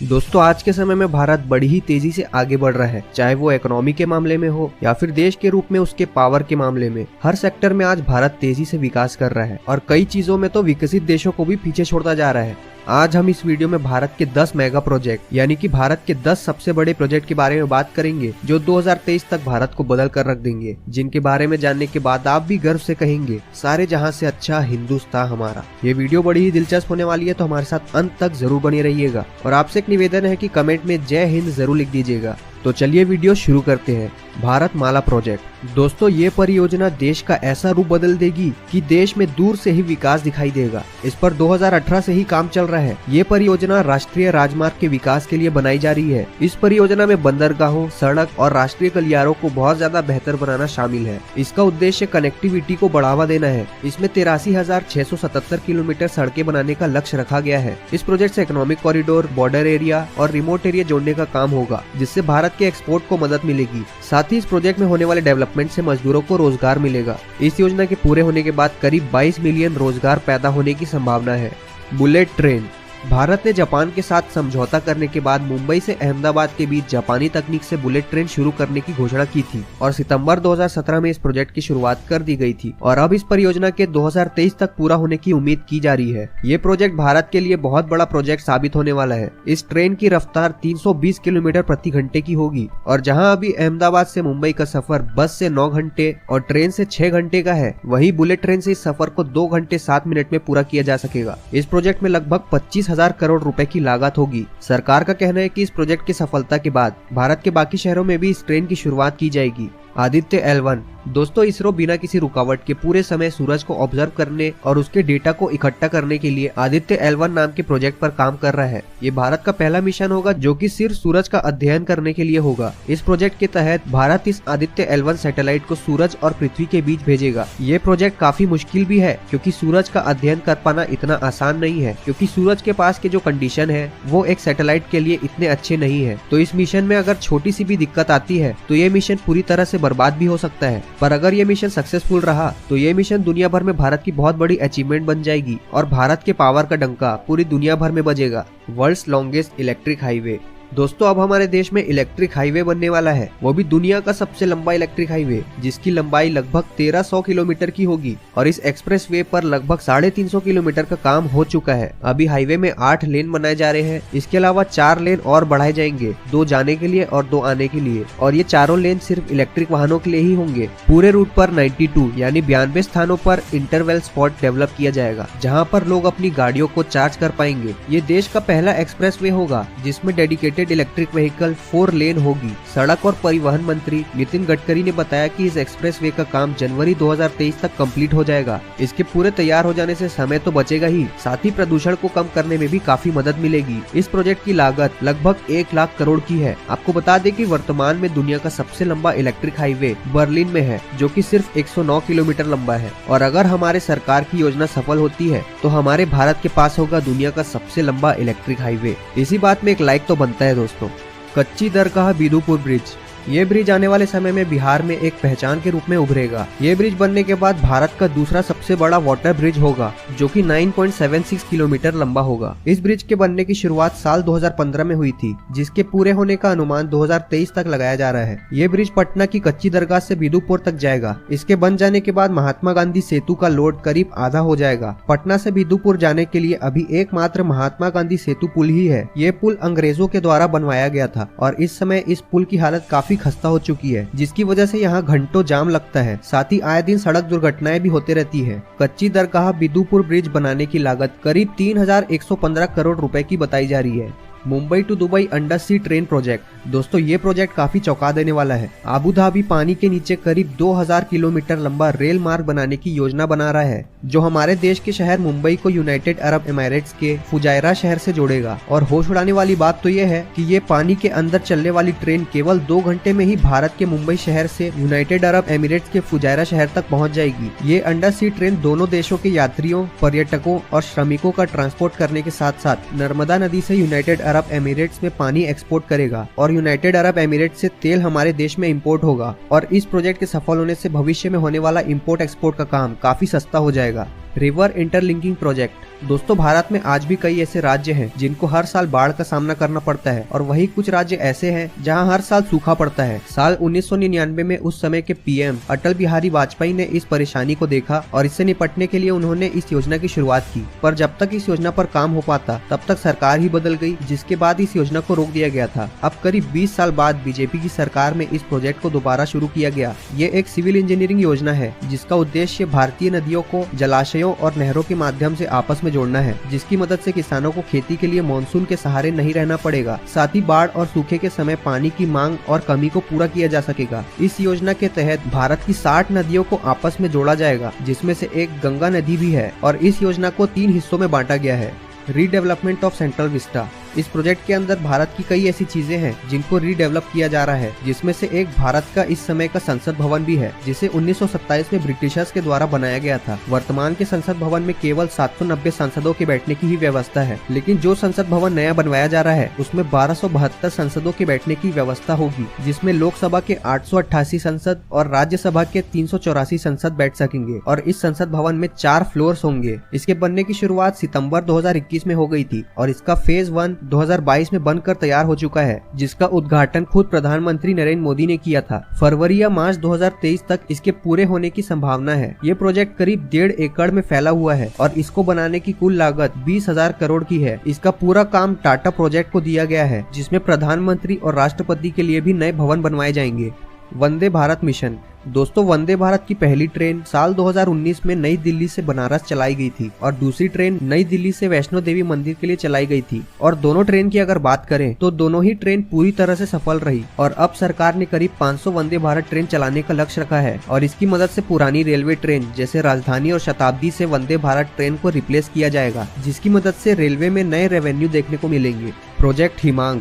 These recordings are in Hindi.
दोस्तों आज के समय में भारत बड़ी ही तेजी से आगे बढ़ रहा है, चाहे वो इकोनॉमी के मामले में हो या फिर देश के रूप में उसके पावर के मामले में। हर सेक्टर में आज भारत तेजी से विकास कर रहा है और कई चीजों में तो विकसित देशों को भी पीछे छोड़ता जा रहा है। आज हम इस वीडियो में भारत के 10 मेगा प्रोजेक्ट यानी कि भारत के 10 सबसे बड़े प्रोजेक्ट के बारे में बात करेंगे जो 2023 तक भारत को बदल कर रख देंगे, जिनके बारे में जानने के बाद आप भी गर्व से कहेंगे सारे जहां से अच्छा हिंदुस्तान हमारा। ये वीडियो बड़ी ही दिलचस्प होने वाली है, तो हमारे साथ अंत तक जरूर बने रहिएगा और आपसे एक निवेदन है कि कमेंट में जय हिंद जरूर लिख दीजिएगा। तो चलिए वीडियो शुरू करते हैं। भारत माला प्रोजेक्ट। दोस्तों ये परियोजना देश का ऐसा रूप बदल देगी कि देश में दूर से ही विकास दिखाई देगा। इस पर 2018 से ही काम चल रहा है। ये परियोजना राष्ट्रीय राजमार्ग के विकास के लिए बनाई जा रही है। इस परियोजना में बंदरगाहों, सड़क और राष्ट्रीय गलियारों को बहुत ज्यादा बेहतर बनाना शामिल है। इसका उद्देश्य कनेक्टिविटी को बढ़ावा देना है। इसमें 83,677 किलोमीटर सड़कें बनाने का लक्ष्य रखा गया है। इस प्रोजेक्ट से इकोनॉमिक कॉरिडोर, बॉर्डर एरिया और रिमोट एरिया जोड़ने का काम होगा, जिससे भारत के एक्सपोर्ट को मदद मिलेगी। साथ ही इस प्रोजेक्ट में होने वाले डेवलपमेंट से मजदूरों को रोजगार मिलेगा। इस योजना के पूरे होने के बाद करीब 22 मिलियन रोजगार पैदा होने की संभावना है। Bullet train. भारत ने जापान के साथ समझौता करने के बाद मुंबई से अहमदाबाद के बीच जापानी तकनीक से बुलेट ट्रेन शुरू करने की घोषणा की थी और सितंबर 2017 में इस प्रोजेक्ट की शुरुआत कर दी गई थी और अब इस परियोजना के 2023 तक पूरा होने की उम्मीद की जा रही है। ये प्रोजेक्ट भारत के लिए बहुत बड़ा प्रोजेक्ट साबित होने वाला है। इस ट्रेन की रफ्तार 320 किलोमीटर प्रति घंटे की होगी और जहाँ अभी अहमदाबाद से मुंबई का सफर बस से 9 घंटे और ट्रेन से 6 घंटे का है, वही बुलेट ट्रेन से इस सफर को 2 घंटे 7 मिनट में पूरा किया जा सकेगा। इस प्रोजेक्ट में लगभग 25,000 करोड़ रुपए की लागत होगी। सरकार का कहना है कि इस प्रोजेक्ट की सफलता के बाद भारत के बाकी शहरों में भी इस ट्रेन की शुरुआत की जाएगी। आदित्य L1। दोस्तों इसरो बिना किसी रुकावट के पूरे समय सूरज को ऑब्जर्व करने और उसके डेटा को इकट्ठा करने के लिए आदित्य L1 नाम के प्रोजेक्ट पर काम कर रहा है। ये भारत का पहला मिशन होगा जो कि सिर्फ सूरज का अध्ययन करने के लिए होगा। इस प्रोजेक्ट के तहत भारत इस आदित्य L1 सैटेलाइट को सूरज और पृथ्वी के बीच भेजेगा। ये प्रोजेक्ट काफी मुश्किल भी है क्योंकि सूरज का अध्ययन कर पाना इतना आसान नहीं है, क्योंकि सूरज के पास के जो कंडीशन है वो एक सैटेलाइट के लिए इतने अच्छे नहीं है। तो इस मिशन में अगर छोटी सी भी दिक्कत आती है तो ये मिशन पूरी तरह से बर्बाद भी हो सकता है। पर अगर ये मिशन सक्सेसफुल रहा तो ये मिशन दुनिया भर में भारत की बहुत बड़ी अचीवमेंट बन जाएगी और भारत के पावर का डंका पूरी दुनिया भर में बजेगा। World's longest electric highway. दोस्तों अब हमारे देश में इलेक्ट्रिक हाईवे बनने वाला है, वो भी दुनिया का सबसे लंबा इलेक्ट्रिक हाईवे, जिसकी लंबाई लगभग 1300 किलोमीटर की होगी और इस एक्सप्रेस वे पर लगभग 350 किलोमीटर का काम हो चुका है। अभी हाईवे में 8 लेन बनाए जा रहे हैं। इसके अलावा 4 लेन और बढ़ाए जाएंगे, 2 जाने के लिए और 2 आने के लिए, और ये चारों लेन सिर्फ इलेक्ट्रिक वाहनों के लिए ही होंगे। पूरे रूट पर 92 यानी 92 स्थानों पर इंटरवल स्पॉट डेवलप किया जाएगा, जहाँ पर लोग अपनी गाड़ियों को चार्ज कर पाएंगे। ये देश का पहला एक्सप्रेस वे होगा जिसमें डेडिकेटेड इलेक्ट्रिक व्हीकल 4 लेन होगी। सड़क और परिवहन मंत्री नितिन गडकरी ने बताया कि इस एक्सप्रेस वे का काम जनवरी 2023 तक कंप्लीट हो जाएगा। इसके पूरे तैयार हो जाने से समय तो बचेगा ही, साथ ही प्रदूषण को कम करने में भी काफी मदद मिलेगी। इस प्रोजेक्ट की लागत लगभग 1 लाख करोड़ की है। आपको बता दें कि वर्तमान में दुनिया का सबसे लंबा इलेक्ट्रिक हाईवे बर्लिन में है, जो कि सिर्फ 109 किलोमीटर लंबा है। और अगर हमारे सरकार की योजना सफल होती है तो हमारे भारत के पास होगा दुनिया का सबसे लंबा इलेक्ट्रिक हाईवे। इसी बात में एक लाइक तो बनता है दोस्तों। कच्ची दरगाह बिदुपुर ब्रिज। ये ब्रिज आने वाले समय में बिहार में एक पहचान के रूप में उभरेगा। ये ब्रिज बनने के बाद भारत का दूसरा सबसे बड़ा वाटर ब्रिज होगा, जो कि 9.76 किलोमीटर लंबा होगा। इस ब्रिज के बनने की शुरुआत साल 2015 में हुई थी, जिसके पूरे होने का अनुमान 2023 तक लगाया जा रहा है। ये ब्रिज पटना की कच्ची दरगाह से बिदुपुर तक जाएगा। इसके बन जाने के बाद महात्मा गांधी सेतु का लोड करीब आधा हो जाएगा। पटना से बिदुपुर जाने के लिए अभी एकमात्र महात्मा गांधी सेतु पुल ही है। ये पुल अंग्रेजों के द्वारा बनवाया गया था और इस समय इस पुल की हालत काफी खस्ता हो चुकी है, जिसकी वजह से यहाँ घंटों जाम लगता है। साथ ही आए दिन सड़क दुर्घटनाएं भी होती रहती है। कच्ची दरगाह बिदुपुर ब्रिज बनाने की लागत करीब 3,115 करोड़ रुपए की बताई जा रही है। Mumbai to Dubai under sea train project. दोस्तों ये प्रोजेक्ट काफी चौंका देने वाला है। आबू धाबी पानी के नीचे करीब 2000 किलोमीटर लंबा रेल मार्ग बनाने की योजना बना रहा है, जो हमारे देश के शहर मुंबई को यूनाइटेड अरब एमिरेट्स के फुजायरा शहर से जोड़ेगा। और होश उड़ाने वाली बात तो ये है कि ये पानी के अंदर चलने वाली ट्रेन केवल 2 घंटे में ही भारत के मुंबई शहर से यूनाइटेड अरब एमिरेट्स के फुजायरा शहर तक पहुंच जाएगी। ये अंडर सी ट्रेन दोनों देशों के यात्रियों, पर्यटकों और श्रमिकों का ट्रांसपोर्ट करने के साथ साथ नर्मदा नदी से यूनाइटेड अरब एमिरेट्स में पानी एक्सपोर्ट करेगा और यूनाइटेड अरब एमिरेट्स से तेल हमारे देश में इंपोर्ट होगा। और इस प्रोजेक्ट के सफल होने से भविष्य में होने वाला इंपोर्ट एक्सपोर्ट का काम काफी सस्ता हो जाएगा। River interlinking project. दोस्तों भारत में आज भी कई ऐसे राज्य हैं जिनको हर साल बाढ़ का सामना करना पड़ता है और वही कुछ राज्य ऐसे हैं जहां हर साल सूखा पड़ता है। साल 1999 में उस समय के पीएम अटल बिहारी वाजपेयी ने इस परेशानी को देखा और इससे निपटने के लिए उन्होंने इस योजना की शुरुआत की। पर जब तक इस योजना पर काम हो पाता तब तक सरकार ही बदल गई, जिसके बाद इस योजना को रोक दिया गया था। अब करीब 20 साल बाद बीजेपी की सरकार में इस प्रोजेक्ट को दोबारा शुरू किया गया। ये एक सिविल इंजीनियरिंग योजना है जिसका उद्देश्य भारतीय नदियों को जलाशयों और नहरों के माध्यम से आपस में जोड़ना है, जिसकी मदद से किसानों को खेती के लिए मानसून के सहारे नहीं रहना पड़ेगा। साथ ही बाढ़ और सूखे के समय पानी की मांग और कमी को पूरा किया जा सकेगा। इस योजना के तहत भारत की 60 नदियों को आपस में जोड़ा जाएगा, जिसमें से एक गंगा नदी भी है और इस योजना को 3 हिस्सों में बांटा गया है। Redevelopment of central Vista. इस प्रोजेक्ट के अंदर भारत की कई ऐसी चीजें हैं जिनको रीडेवलप किया जा रहा है, जिसमें से एक भारत का इस समय का संसद भवन भी है, जिसे 1927 में ब्रिटिशर्स के द्वारा बनाया गया था। वर्तमान के संसद भवन में केवल 790 सांसदों के बैठने की ही व्यवस्था है, लेकिन जो संसद भवन नया बनवाया जा रहा है उसमें 1272 सांसदों के बैठने की व्यवस्था होगी, जिसमें लोकसभा के 888 सांसद और राज्यसभा के 384 सांसद बैठ सकेंगे और इस संसद भवन में 4 फ्लोर्स होंगे। इसके बनने की शुरुआत सितंबर 2021 में हो गई थी और इसका फेज 1 2022 में बनकर तैयार हो चुका है, जिसका उद्घाटन खुद प्रधानमंत्री नरेंद्र मोदी ने किया था। फरवरी या मार्च 2023 तक इसके पूरे होने की संभावना है। ये प्रोजेक्ट करीब 1.5 एकड़ में फैला हुआ है और इसको बनाने की कुल लागत 20,000 करोड़ की है। इसका पूरा काम टाटा प्रोजेक्ट को दिया गया है, जिसमें प्रधानमंत्री और राष्ट्रपति के लिए भी नए भवन बनवाए जाएंगे। वंदे भारत मिशन। दोस्तों वंदे भारत की पहली ट्रेन साल 2019 में नई दिल्ली से बनारस चलाई गई थी और दूसरी ट्रेन नई दिल्ली से वैष्णो देवी मंदिर के लिए चलाई गई थी और दोनों ट्रेन की अगर बात करें तो दोनों ही ट्रेन पूरी तरह से सफल रही और अब सरकार ने करीब 500 वंदे भारत ट्रेन चलाने का लक्ष्य रखा है और इसकी मदद से पुरानी रेलवे ट्रेन जैसे राजधानी और शताब्दी से वंदे भारत ट्रेन को रिप्लेस किया जाएगा, जिसकी मदद से रेलवे में नए रेवेन्यू देखने को मिलेंगे। प्रोजेक्ट हिमांग।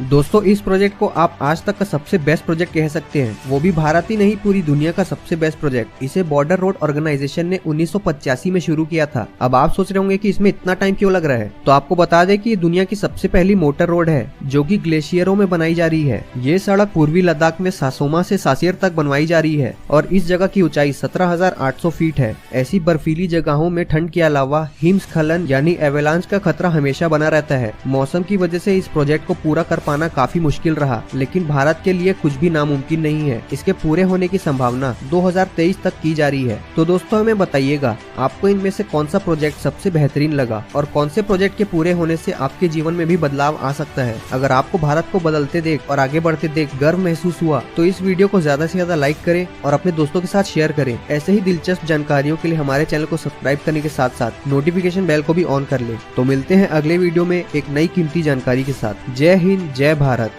दोस्तों इस प्रोजेक्ट को आप आज तक का सबसे बेस्ट प्रोजेक्ट कह सकते हैं, वो भी भारत ही नहीं पूरी दुनिया का सबसे बेस्ट प्रोजेक्ट। इसे बॉर्डर रोड ऑर्गेनाइजेशन ने 1985 में शुरू किया था। अब आप सोच रहे होंगे कि इसमें इतना टाइम क्यों लग रहा है, तो आपको बता दें कि ये दुनिया की सबसे पहली मोटर रोड है जो कि ग्लेशियरों में बनाई जा रही है। ये सड़क पूर्वी लद्दाख में सासोमा से सासियर तक बनवाई जा रही है और इस जगह की ऊंचाई 17,800 फीट है। ऐसी बर्फीली जगहों में ठंड के अलावा हिमस्खलन यानी एवेलांच का खतरा हमेशा बना रहता है। मौसम की वजह से इस प्रोजेक्ट को पूरा कर पाना काफी मुश्किल रहा, लेकिन भारत के लिए कुछ भी नामुमकिन नहीं है। इसके पूरे होने की संभावना 2023 तक की जा रही है। तो दोस्तों हमें बताइएगा आपको इनमें से कौन सा प्रोजेक्ट सबसे बेहतरीन लगा और कौन से प्रोजेक्ट के पूरे होने से आपके जीवन में भी बदलाव आ सकता है। अगर आपको भारत को बदलते देख और आगे बढ़ते देख गर्व महसूस हुआ तो इस वीडियो को ज्यादा से ज्यादा लाइक करें और अपने दोस्तों के साथ शेयर करें। ऐसे ही दिलचस्प जानकारियों के लिए हमारे चैनल को सब्सक्राइब करने के साथ साथ नोटिफिकेशन बेल को भी ऑन कर ले। तो मिलते हैं अगले वीडियो में एक नई कीमती जानकारी के साथ। जय हिंद, जय भारत।